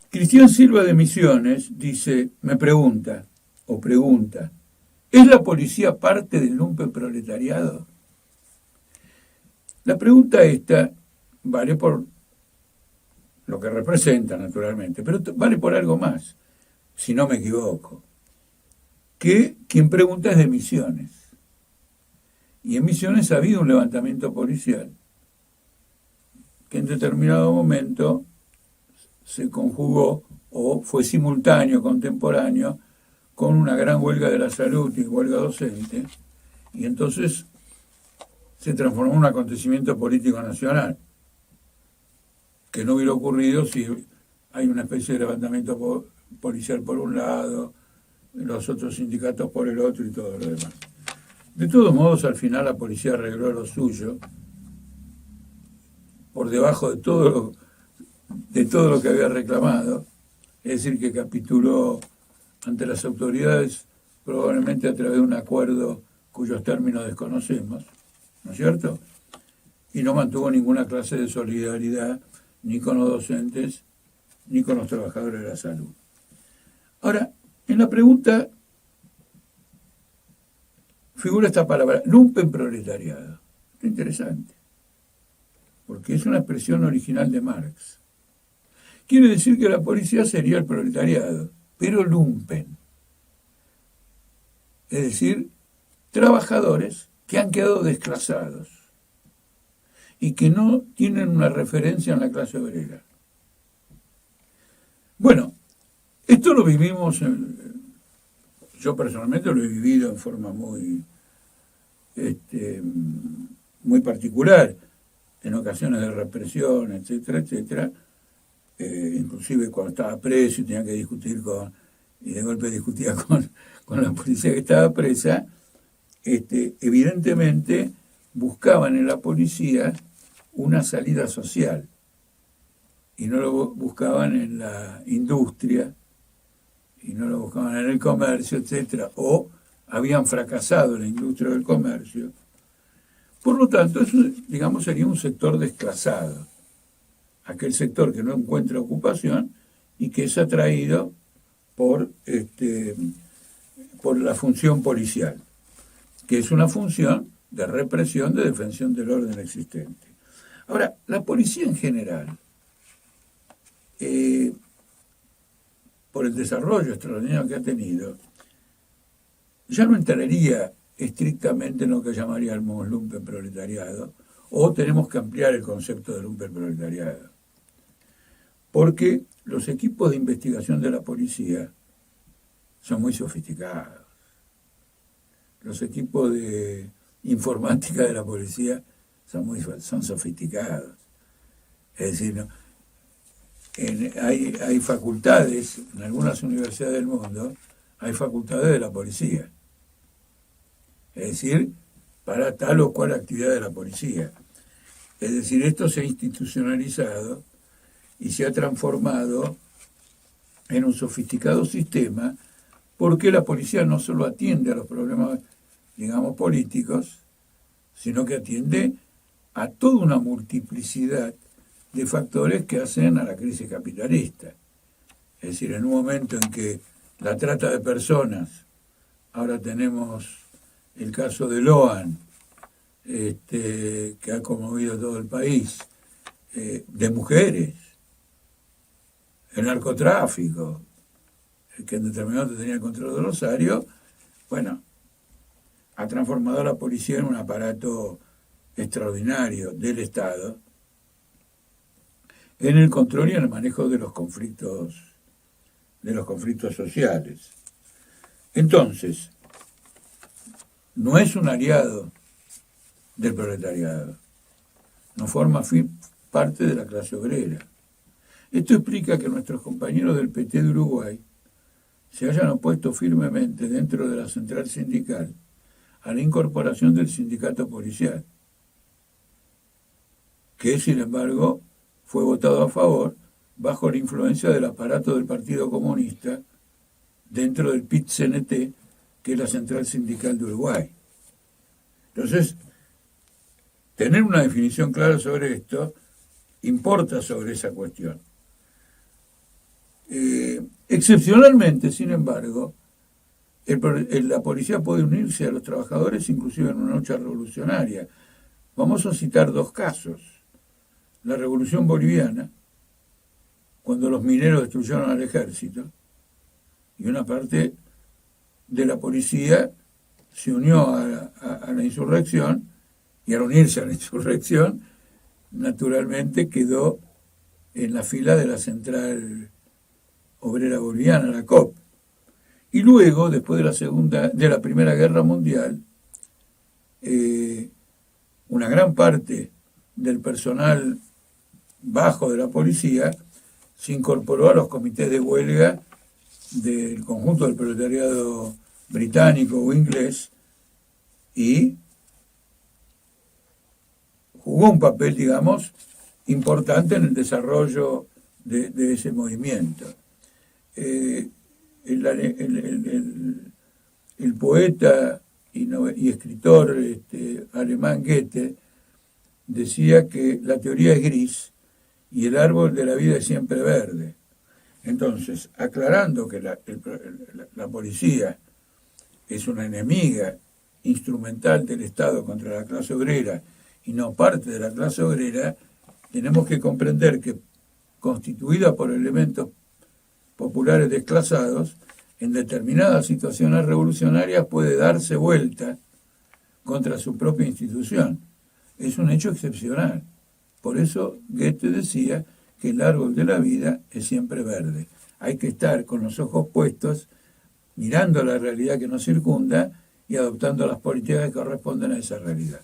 Cristian Silva de Misiones dice, me pregunta, ¿es la policía parte del lumpenproletariado? La pregunta esta vale por lo que representa, naturalmente, pero vale por algo más, si no me equivoco, que quien pregunta es de Misiones. Y en Misiones ha habido un levantamiento policial que en determinado momento se conjugó o fue simultáneo, contemporáneo, con una gran huelga de la salud y huelga docente, y entonces se transformó en un acontecimiento político nacional, que no hubiera ocurrido si hay una especie de levantamiento policial por un lado, los otros sindicatos por el otro y todo lo demás. De todos modos, al final la policía arregló lo suyo, por debajo de todo lo que había reclamado, es decir, que capituló ante las autoridades probablemente a través de un acuerdo cuyos términos desconocemos, ¿no es cierto? Y no mantuvo ninguna clase de solidaridad ni con los docentes ni con los trabajadores de la salud. Ahora, en la pregunta figura esta palabra, lumpenproletariado. Qué interesante, porque es una expresión original de Marx. Quiere decir que la policía sería el proletariado, pero lumpen. Es decir, trabajadores que han quedado desclasados y que no tienen una referencia en la clase obrera. Bueno, esto lo vivimos, yo personalmente lo he vivido en forma muy particular, en ocasiones de represión, etcétera, etcétera. Inclusive cuando estaba preso y tenía que discutir y de golpe discutía con la policía que estaba presa, evidentemente buscaban en la policía una salida social y no lo buscaban en la industria y no lo buscaban en el comercio, etcétera, o habían fracasado en la industria del comercio. Por lo tanto, eso, digamos, sería un sector desclasado, aquel sector que no encuentra ocupación y que es atraído por la función policial, que es una función de represión, de defensa del orden existente. Ahora, la policía en general, por el desarrollo extraordinario que ha tenido, ya no entraría estrictamente en lo que llamaríamos lumpenproletariado, o tenemos que ampliar el concepto de lumpenproletariado. Porque los equipos de investigación de la policía son muy sofisticados. Los equipos de informática de la policía son sofisticados. Es decir, ¿no? Hay facultades, en algunas universidades del mundo, hay facultades de la policía. Es decir, para tal o cual actividad de la policía. Es decir, esto se ha institucionalizado y se ha transformado en un sofisticado sistema porque la policía no solo atiende a los problemas, digamos, políticos, sino que atiende a toda una multiplicidad de factores que hacen a la crisis capitalista. Es decir, en un momento en que la trata de personas, ahora tenemos el caso de Loan, que ha conmovido todo el país, de mujeres, el narcotráfico, que en determinado momento tenía el control de Rosario, bueno, ha transformado a la policía en un aparato extraordinario del Estado en el control y en el manejo de los conflictos sociales. Entonces, no es un aliado del proletariado, no forma parte de la clase obrera. Esto explica que nuestros compañeros del PT de Uruguay se hayan opuesto firmemente dentro de la central sindical a la incorporación del sindicato policial, que sin embargo fue votado a favor bajo la influencia del aparato del Partido Comunista dentro del PIT-CNT, que es la central sindical de Uruguay. Entonces, tener una definición clara sobre esto importa sobre esa cuestión. Excepcionalmente, sin embargo, la policía puede unirse a los trabajadores inclusive en una lucha revolucionaria. Vamos a citar dos casos. La Revolución Boliviana, cuando los mineros destruyeron al ejército, y una parte de la policía se unió a la insurrección, y al unirse a la insurrección, naturalmente quedó en la fila de la Central Obrera Boliviana, la COP. Y luego, después de la Primera Guerra Mundial, una gran parte del personal bajo de la policía se incorporó a los comités de huelga del conjunto del proletariado británico o inglés y jugó un papel, digamos, importante en el desarrollo de ese movimiento. El poeta y escritor alemán Goethe decía que la teoría es gris y el árbol de la vida es siempre verde. Entonces, aclarando que la policía es una enemiga instrumental del Estado contra la clase obrera y no parte de la clase obrera, tenemos que comprender que, constituida por elementos populares desclasados, en determinadas situaciones revolucionarias puede darse vuelta contra su propia institución. Es un hecho excepcional. Por eso Goethe decía que el árbol de la vida es siempre verde. Hay que estar con los ojos puestos, mirando la realidad que nos circunda y adoptando las políticas que corresponden a esa realidad.